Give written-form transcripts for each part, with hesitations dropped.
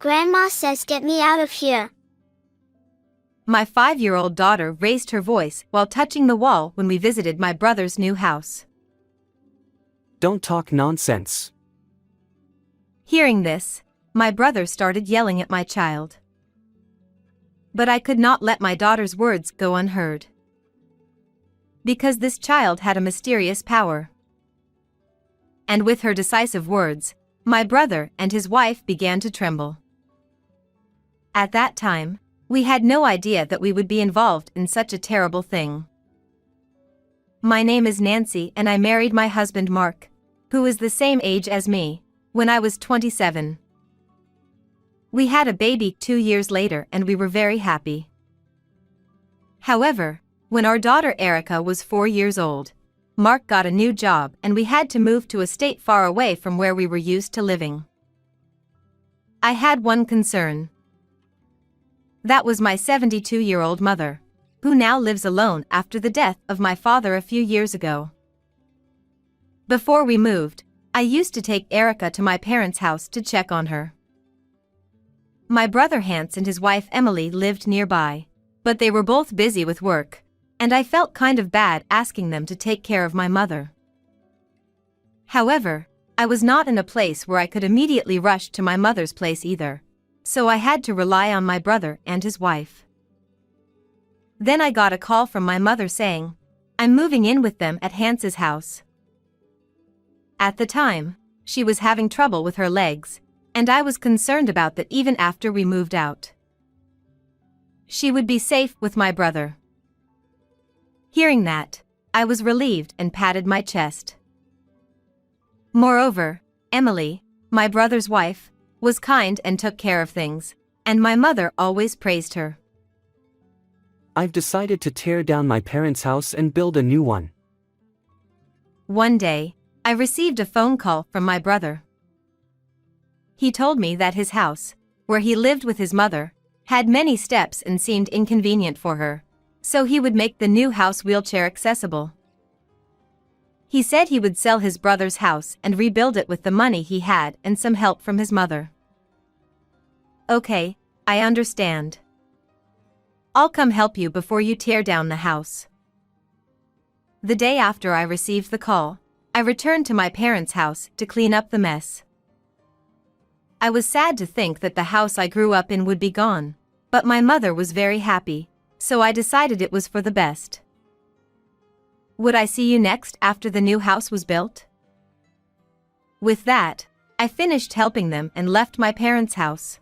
Grandma says get me out of here. My 5-year-old daughter raised her voice while touching the wall when we visited my brother's new house. Don't talk nonsense. Hearing this, my brother started yelling at my child. But I could not let my daughter's words go unheard. Because this child had a mysterious power. And with her decisive words, my brother and his wife began to tremble. At that time, we had no idea that we would be involved in such a terrible thing. My name is Nancy and I married my husband Mark, who is the same age as me, when I was 27. We had a baby 2 years later and we were very happy. However, when our daughter Erica was 4 years old, Mark got a new job and we had to move to a state far away from where we were used to living. I had one concern. That was my 72-year-old mother, who now lives alone after the death of my father a few years ago. Before we moved, I used to take Erica to my parents' house to check on her. My brother Hans and his wife Emily lived nearby, but they were both busy with work, and I felt kind of bad asking them to take care of my mother. However, I was not in a place where I could immediately rush to my mother's place either, so I had to rely on my brother and his wife. Then I got a call from my mother saying, "I'm moving in with them at Hans's house." At the time, she was having trouble with her legs, and I was concerned about that even after we moved out. She would be safe with my brother. Hearing that, I was relieved and patted my chest. Moreover, Emily, my brother's wife, was kind and took care of things, and my mother always praised her. I've decided to tear down my parents' house and build a new one. One day, I received a phone call from my brother. He told me that his house, where he lived with his mother, had many steps and seemed inconvenient for her, so he would make the new house wheelchair accessible. He said he would sell his brother's house and rebuild it with the money he had and some help from his mother. Okay, I understand. I'll come help you before you tear down the house. The day after I received the call, I returned to my parents' house to clean up the mess. I was sad to think that the house I grew up in would be gone, but my mother was very happy, so I decided it was for the best. Would I see you next after the new house was built? With that, I finished helping them and left my parents' house.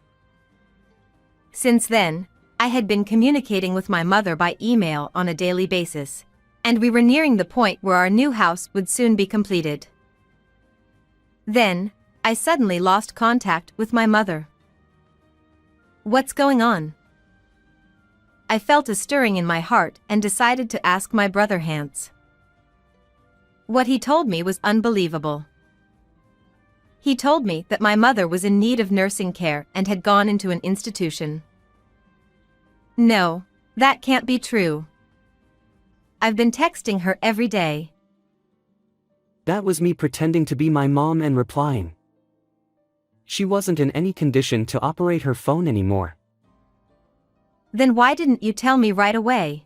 Since then, I had been communicating with my mother by email on a daily basis, and we were nearing the point where our new house would soon be completed. Then, I suddenly lost contact with my mother. What's going on? I felt a stirring in my heart and decided to ask my brother Hans. What he told me was unbelievable. He told me that my mother was in need of nursing care and had gone into an institution. No, that can't be true. I've been texting her every day. That was me pretending to be my mom and replying. She wasn't in any condition to operate her phone anymore. Then why didn't you tell me right away?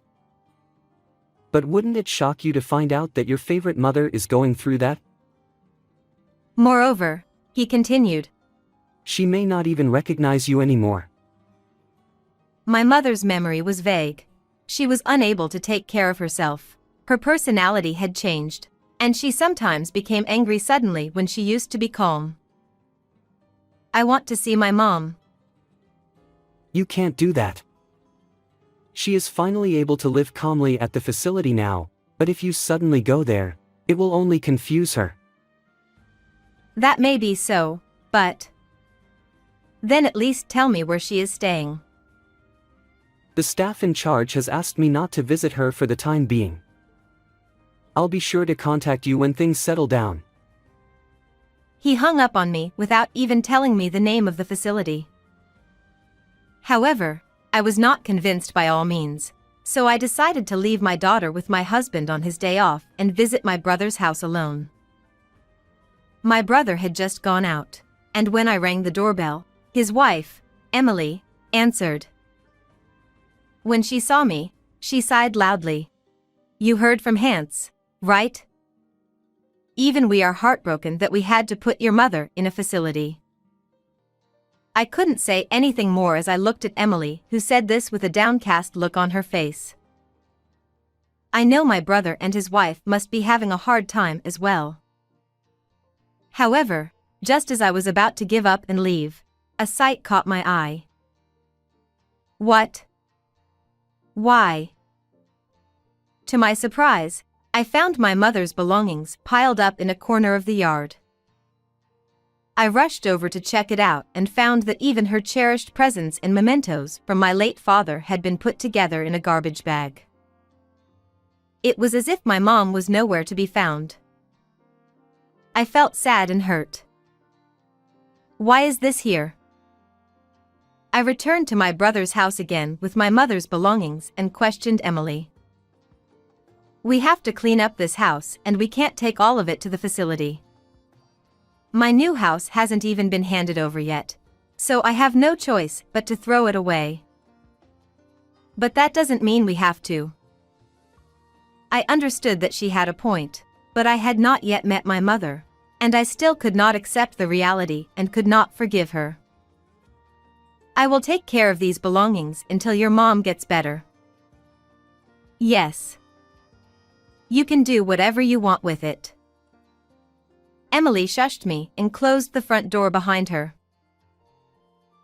But wouldn't it shock you to find out that your favorite mother is going through that? Moreover, he continued, she may not even recognize you anymore. My mother's memory was vague. She was unable to take care of herself. Her personality had changed, and she sometimes became angry suddenly when she used to be calm. I want to see my mom. You can't do that. She is finally able to live calmly at the facility now, but if you suddenly go there, it will only confuse her. That may be so, but then at least tell me where she is staying. The staff in charge has asked me not to visit her for the time being. I'll be sure to contact you when things settle down. He hung up on me without even telling me the name of the facility. However, I was not convinced by all means, so I decided to leave my daughter with my husband on his day off and visit my brother's house alone. My brother had just gone out, and when I rang the doorbell, his wife, Emily answered. When she saw me, she sighed loudly. You heard from Hans, right? Even we are heartbroken that we had to put your mother in a facility. I couldn't say anything more as I looked at Emily, who said this with a downcast look on her face. I know my brother and his wife must be having a hard time as well. However, just as I was about to give up and leave, a sight caught my eye. What? Why? To my surprise, I found my mother's belongings piled up in a corner of the yard. I rushed over to check it out and found that even her cherished presents and mementos from my late father had been put together in a garbage bag. It was as if my mom was nowhere to be found. I felt sad and hurt. Why is this here? I returned to my brother's house again with my mother's belongings and questioned Emily. We have to clean up this house and we can't take all of it to the facility. My new house hasn't even been handed over yet, so I have no choice but to throw it away. But that doesn't mean we have to. I understood that she had a point, but I had not yet met my mother, and I still could not accept the reality and could not forgive her. I will take care of these belongings until your mom gets better. Yes. You can do whatever you want with it. Emily shushed me and closed the front door behind her.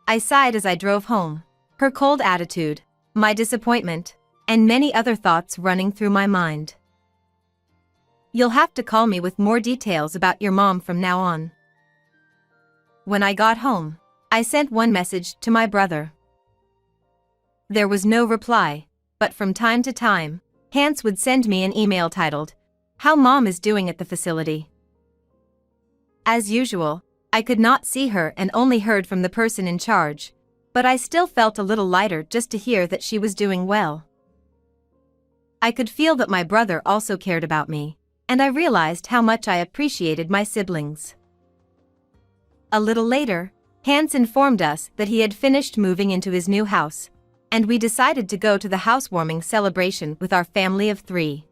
I sighed as I drove home, her cold attitude, my disappointment, and many other thoughts running through my mind. You'll have to call me with more details about your mom from now on. When I got home, I sent one message to my brother. There was no reply, but from time to time, Hans would send me an email titled, "How Mom is Doing at the Facility." As usual, I could not see her and only heard from the person in charge, but I still felt a little lighter just to hear that she was doing well. I could feel that my brother also cared about me, and I realized how much I appreciated my siblings. A little later, Hans informed us that he had finished moving into his new house, and we decided to go to the housewarming celebration with our family of 3.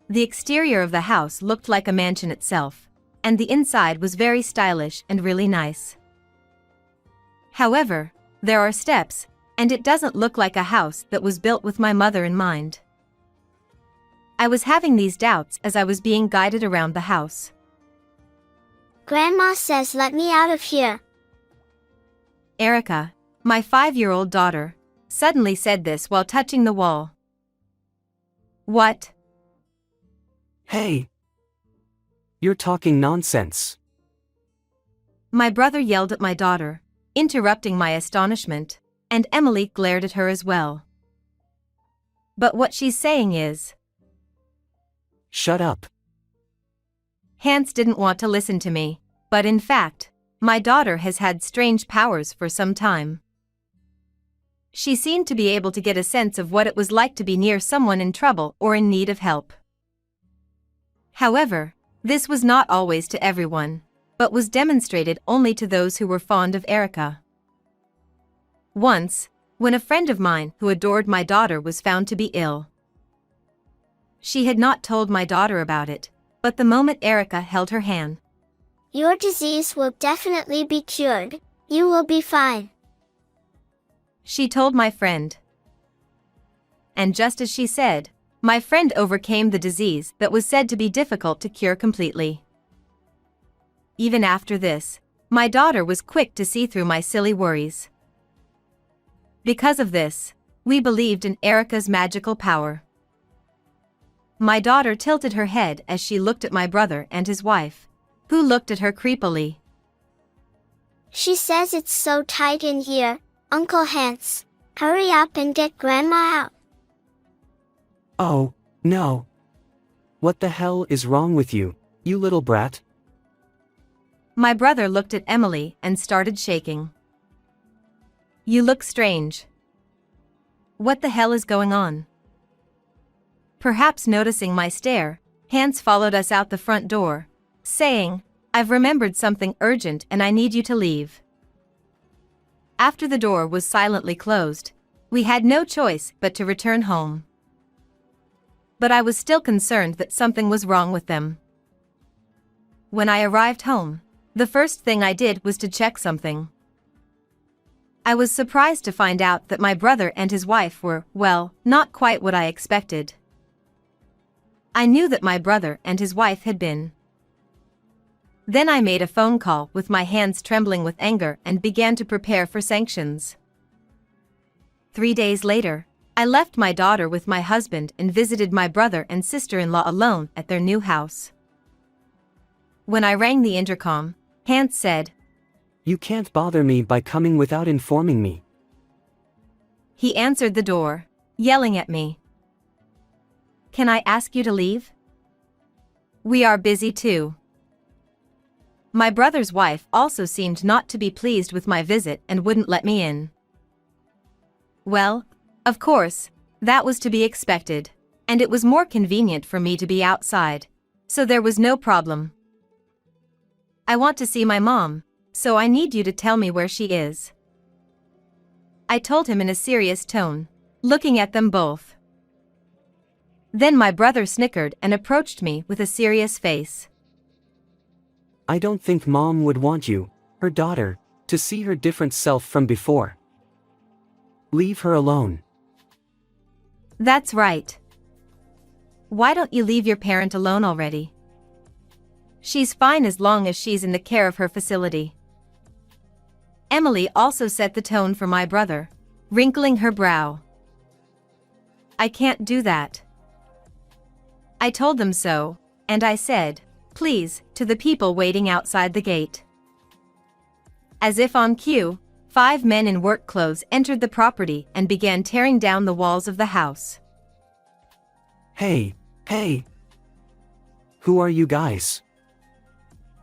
The exterior of the house looked like a mansion itself, and the inside was very stylish and really nice. However, there are steps, and it doesn't look like a house that was built with my mother in mind. I was having these doubts as I was being guided around the house. Grandma says let me out of here. Erica, my 5-year-old daughter, suddenly said this while touching the wall. What? Hey! You're talking nonsense. My brother yelled at my daughter, interrupting my astonishment, and Emily glared at her as well. But what she's saying is... Shut up. Hans didn't want to listen to me, but in fact, my daughter has had strange powers for some time. She seemed to be able to get a sense of what it was like to be near someone in trouble or in need of help. However, this was not always to everyone, but was demonstrated only to those who were fond of Erica. Once, when a friend of mine who adored my daughter was found to be ill. She had not told my daughter about it, but the moment Erica held her hand, Your disease will definitely be cured. You will be fine. She told my friend. And just as she said, my friend overcame the disease that was said to be difficult to cure completely. Even after this, my daughter was quick to see through my silly worries. Because of this, we believed in Erica's magical power. My daughter tilted her head as she looked at my brother and his wife, who looked at her creepily. She says it's so tight in here, Uncle Hans. Hurry up and get Grandma out. Oh, no. What the hell is wrong with you, you little brat? My brother looked at Emily and started shaking. You look strange. What the hell is going on? Perhaps noticing my stare, Hans followed us out the front door, saying, I've remembered something urgent and I need you to leave. After the door was silently closed, we had no choice but to return home. But I was still concerned that something was wrong with them. When I arrived home, the first thing I did was to check something. I was surprised to find out that my brother and his wife were, well, not quite what I expected. I knew that my brother and his wife had been. Then I made a phone call with my hands trembling with anger and began to prepare for sanctions. 3 days later, I left my daughter with my husband and visited my brother and sister-in-law alone at their new house. When I rang the intercom, Hans said, "You can't bother me by coming without informing me." He answered the door, yelling at me. "Can I ask you to leave? We are busy too." My brother's wife also seemed not to be pleased with my visit and wouldn't let me in. Well, of course, that was to be expected, and it was more convenient for me to be outside, so there was no problem. "I want to see my mom, so I need you to tell me where she is," I told him in a serious tone, looking at them both. Then my brother snickered and approached me with a serious face. "I don't think Mom would want you, her daughter, to see her different self from before. Leave her alone." "That's right. Why don't you leave your parent alone already? She's fine as long as she's in the care of her facility." Emily also set the tone for my brother, wrinkling her brow. "I can't do that." I told them so, and I said, "Please," to the people waiting outside the gate. As if on cue, 5 men in work clothes entered the property and began tearing down the walls of the house. Hey! Who are you guys?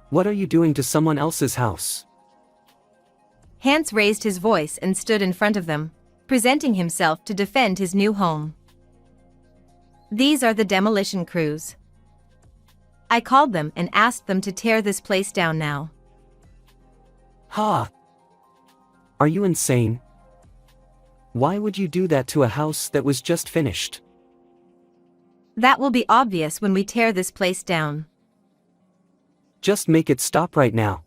What are you doing to someone else's house?" Hans raised his voice and stood in front of them, presenting himself to defend his new home. "These are the demolition crews. I called them and asked them to tear this place down now." Ha! Are you insane? Why would you do that to a house that was just finished? "That will be obvious when we tear this place down." Just make it stop right now.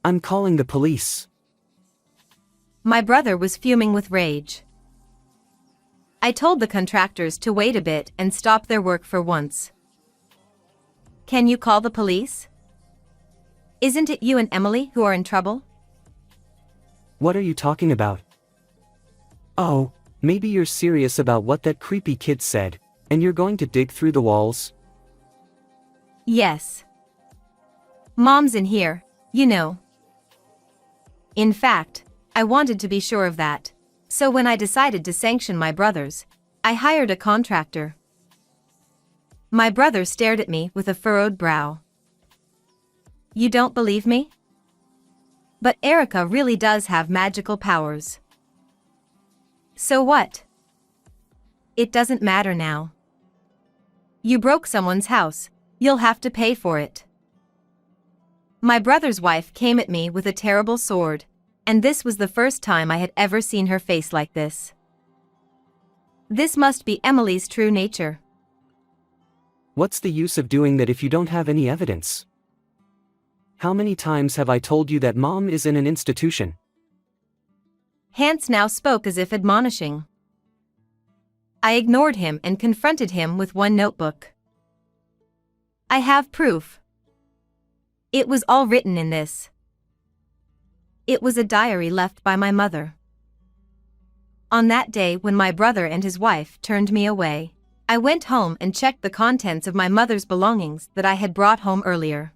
I'm calling the police. My brother was fuming with rage. I told the contractors to wait a bit and stop their work for once. "Can you call the police? Isn't it you and Emily who are in trouble?" What are you talking about? Oh, maybe you're serious about what that creepy kid said, and you're going to dig through the walls? "Yes. Mom's in here, you know." In fact, I wanted to be sure of that, so when I decided to sanction my brothers, I hired a contractor. My brother stared at me with a furrowed brow. "You don't believe me? But Erica really does have magical powers." "So what? It doesn't matter now. You broke someone's house, you'll have to pay for it." My brother's wife came at me with a terrible sword, and this was the first time I had ever seen her face like this. This must be Emily's true nature. What's the use of doing that if you don't have any evidence? How many times have I told you that Mom is in an institution? Hans now spoke as if admonishing. I ignored him and confronted him with one notebook. "I have proof. It was all written in this." It was a diary left by my mother. On that day when my brother and his wife turned me away, I went home and checked the contents of my mother's belongings that I had brought home earlier.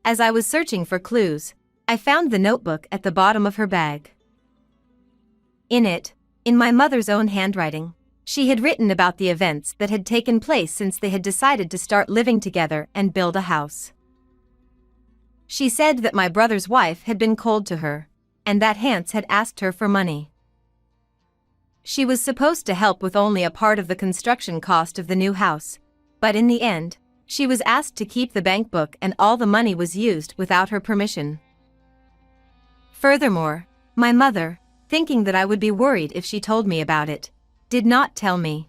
As I was searching for clues, I found the notebook at the bottom of her bag. In it, in my mother's own handwriting, she had written about the events that had taken place since they had decided to start living together and build a house. She said that my brother's wife had been cold to her, and that Hans had asked her for money. She was supposed to help with only a part of the construction cost of the new house, but in the end, she was asked to keep the bank book and all the money was used without her permission. Furthermore, my mother, thinking that I would be worried if she told me about it, did not tell me.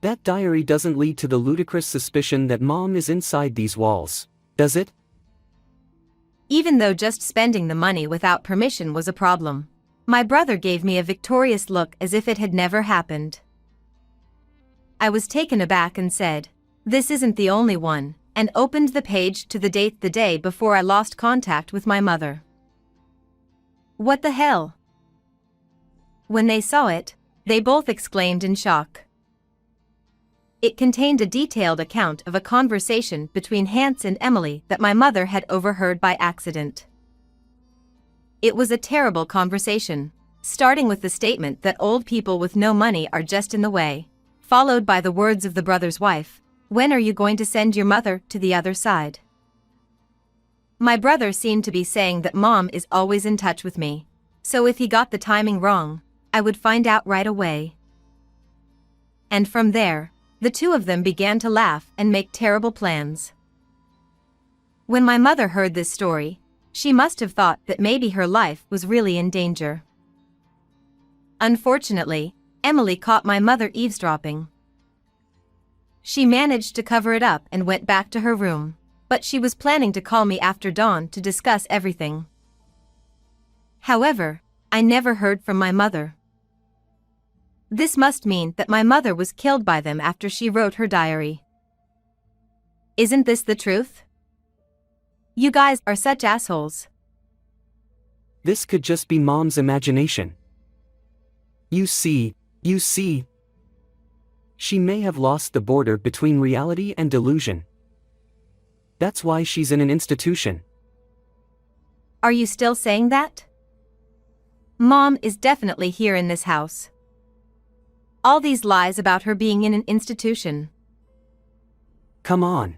That diary doesn't lead to the ludicrous suspicion that Mom is inside these walls, does it? Even though just spending the money without permission was a problem, my brother gave me a victorious look as if it had never happened. I was taken aback and said, "This isn't the only one," and opened the page to the date the day before I lost contact with my mother. "What the hell?" When they saw it, they both exclaimed in shock. It contained a detailed account of a conversation between Hans and Emily that my mother had overheard by accident. It was a terrible conversation, starting with the statement that old people with no money are just in the way, followed by the words of the brother's wife, "When are you going to send your mother to the other side?" My brother seemed to be saying that Mom is always in touch with me, so if he got the timing wrong, I would find out right away. And from there, the two of them began to laugh and make terrible plans. When my mother heard this story, she must have thought that maybe her life was really in danger. Unfortunately, Emily caught my mother eavesdropping. She managed to cover it up and went back to her room, but she was planning to call me after dawn to discuss everything. However, I never heard from my mother. This must mean that my mother was killed by them after she wrote her diary. Isn't this the truth? You guys are such assholes. This could just be Mom's imagination. You see, she may have lost the border between reality and delusion. That's why she's in an institution. Are you still saying that? Mom is definitely here in this house. All these lies about her being in an institution. Come on.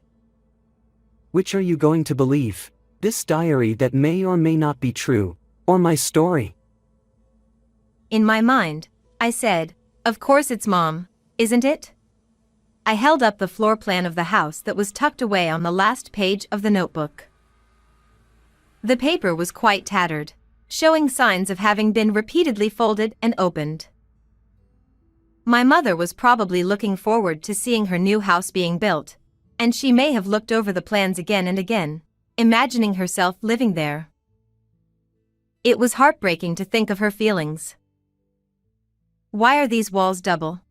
Which are you going to believe? This diary that may or may not be true, or my story? In my mind, I said, "Of course it's Mom, isn't it?" I held up the floor plan of the house that was tucked away on the last page of the notebook. The paper was quite tattered, showing signs of having been repeatedly folded and opened. My mother was probably looking forward to seeing her new house being built, and she may have looked over the plans again and again, imagining herself living there. It was heartbreaking to think of her feelings. Why are these walls double?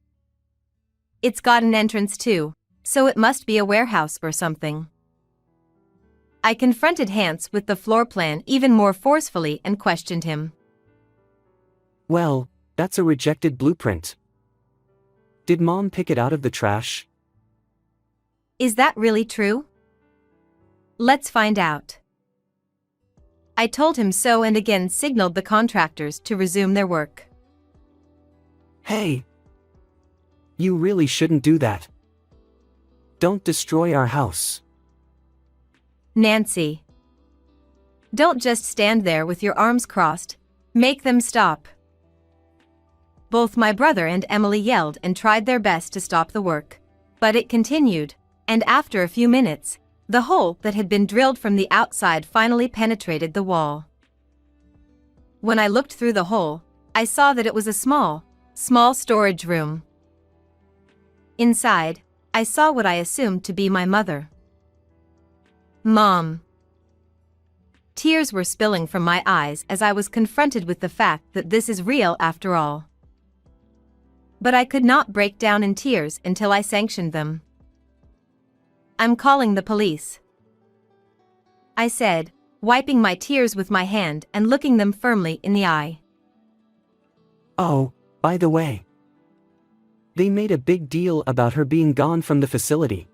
It's got an entrance too, so it must be a warehouse or something. I confronted Hans with the floor plan even more forcefully and questioned him. Well, that's a rejected blueprint. Did Mom pick it out of the trash? Is that really true? Let's find out. I told him so and again signaled the contractors to resume their work. Hey! You really shouldn't do that. Don't destroy our house. Nancy. Don't just stand there with your arms crossed. Make them stop. Both my brother and Emily yelled and tried their best to stop the work, but it continued, and after a few minutes, the hole that had been drilled from the outside finally penetrated the wall. When I looked through the hole, I saw that it was a small storage room. Inside, I saw what I assumed to be my mother. Mom. Tears were spilling from my eyes as I was confronted with the fact that this is real after all. But I could not break down in tears until I sanctioned them. "I'm calling the police," I said, wiping my tears with my hand and looking them firmly in the eye. Oh, by the way. They made a big deal about her being gone from the facility.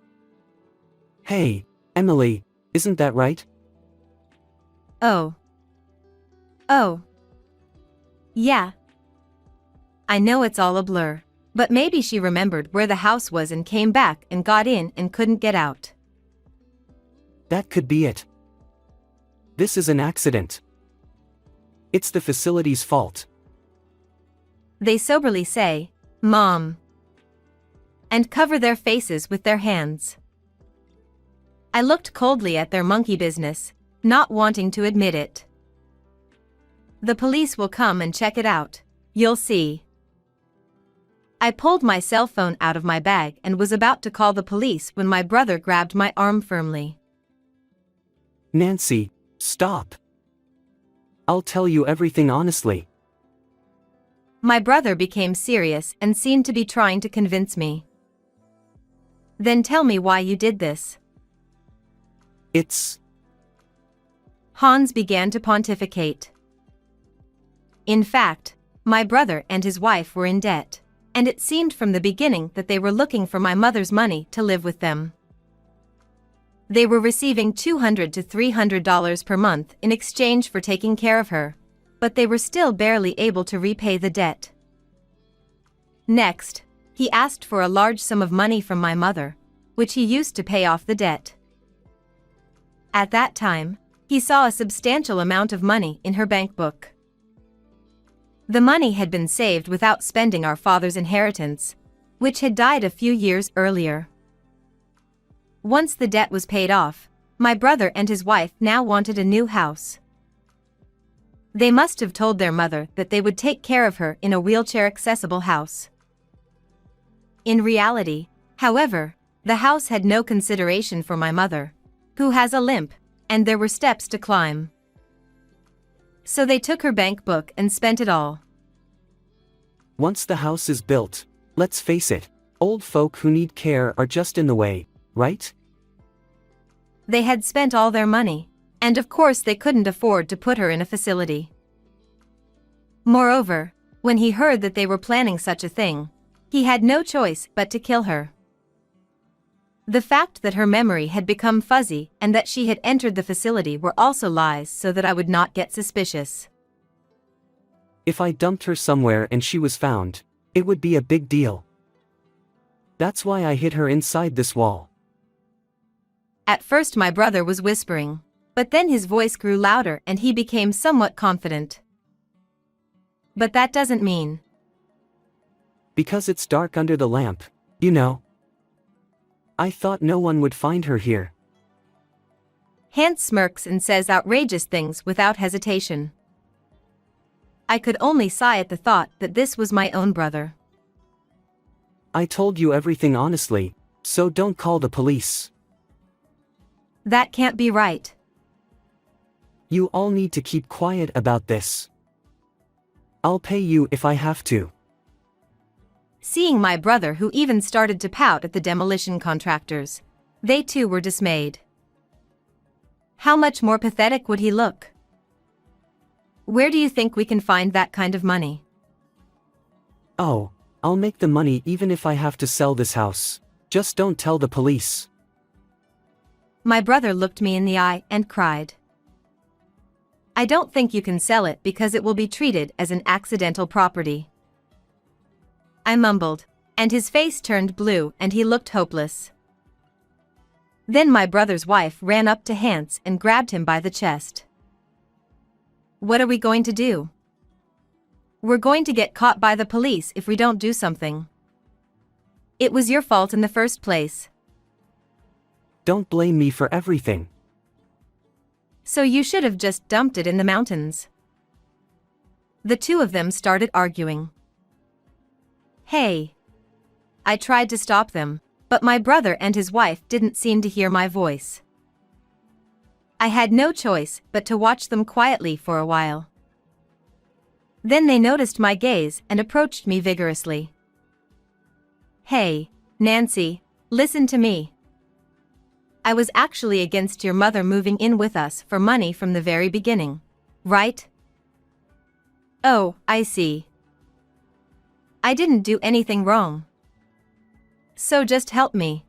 Hey, Emily, isn't that right? Oh. Yeah. I know it's all a blur, but maybe she remembered where the house was and came back and got in and couldn't get out. That could be it. This is an accident. It's the facility's fault. They soberly say, "Mom," and cover their faces with their hands. I looked coldly at their monkey business, not wanting to admit it. The police will come and check it out. You'll see. I pulled my cell phone out of my bag and was about to call the police when my brother grabbed my arm firmly. Nancy, stop. I'll tell you everything honestly. My brother became serious and seemed to be trying to convince me. Then tell me why you did this. Hans began to pontificate. In fact, my brother and his wife were in debt, and it seemed from the beginning that they were looking for my mother's money to live with them. They were receiving $200 to $300 per month in exchange for taking care of her, but they were still barely able to repay the debt. Next, he asked for a large sum of money from my mother, which he used to pay off the debt. At that time, he saw a substantial amount of money in her bank book. The money had been saved without spending our father's inheritance, which had died a few years earlier. Once the debt was paid off, my brother and his wife now wanted a new house. They must have told their mother that they would take care of her in a wheelchair-accessible house. In reality, however, the house had no consideration for my mother, who has a limp, and there were steps to climb. So they took her bank book and spent it all. Once the house is built, let's face it, old folk who need care are just in the way, right? They had spent all their money, and of course they couldn't afford to put her in a facility. Moreover, when he heard that they were planning such a thing, he had no choice but to kill her. The fact that her memory had become fuzzy and that she had entered the facility were also lies so that I would not get suspicious. If I dumped her somewhere and she was found, it would be a big deal. That's why I hid her inside this wall. At first my brother was whispering, but then his voice grew louder and he became somewhat confident. But that doesn't mean. Because it's dark under the lamp, you know. I thought no one would find her here. Hans smirks and says outrageous things without hesitation. I could only sigh at the thought that this was my own brother. I told you everything honestly, so don't call the police. That can't be right. You all need to keep quiet about this. I'll pay you if I have to. Seeing my brother, who even started to pout at the demolition contractors, they too were dismayed. How much more pathetic would he look? Where do you think we can find that kind of money? Oh, I'll make the money even if I have to sell this house. Just don't tell the police. My brother looked me in the eye and cried. I don't think you can sell it because it will be treated as an accidental property. I mumbled, and his face turned blue and he looked hopeless. Then my brother's wife ran up to Hans and grabbed him by the chest. What are we going to do? We're going to get caught by the police if we don't do something. It was your fault in the first place. Don't blame me for everything. So you should have just dumped it in the mountains. The two of them started arguing. Hey! I tried to stop them, but my brother and his wife didn't seem to hear my voice. I had no choice but to watch them quietly for a while. Then they noticed my gaze and approached me vigorously. Hey, Nancy, listen to me. I was actually against your mother moving in with us for money from the very beginning, right? Oh, I see. I didn't do anything wrong. So just help me.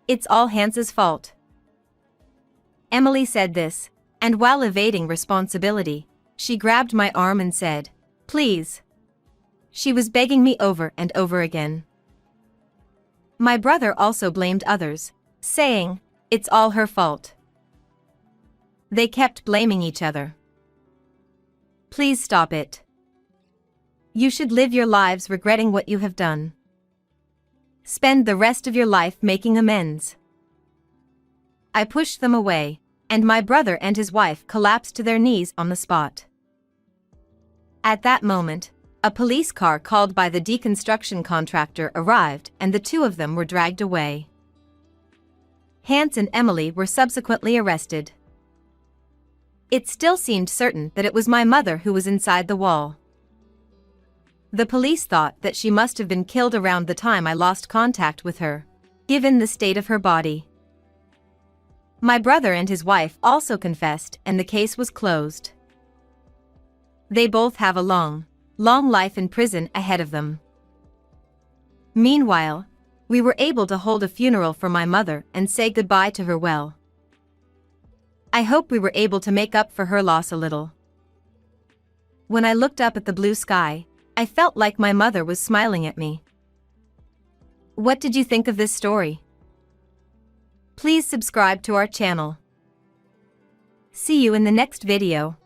It's all Hans's fault. Emily said this, and while evading responsibility, she grabbed my arm and said, "Please." She was begging me over and over again. My brother also blamed others, saying, "It's all her fault." They kept blaming each other. Please stop it. You should live your lives regretting what you have done. Spend the rest of your life making amends. I pushed them away, and my brother and his wife collapsed to their knees on the spot. At that moment, a police car called by the deconstruction contractor arrived and the two of them were dragged away. Hans and Emily were subsequently arrested. It still seemed certain that it was my mother who was inside the wall. The police thought that she must have been killed around the time I lost contact with her, given the state of her body. My brother and his wife also confessed and the case was closed. They both have a long life in prison ahead of them. Meanwhile, we were able to hold a funeral for my mother and say goodbye to her well. I hope we were able to make up for her loss a little. When I looked up at the blue sky, I felt like my mother was smiling at me. What did you think of this story? Please subscribe to our channel. See you in the next video.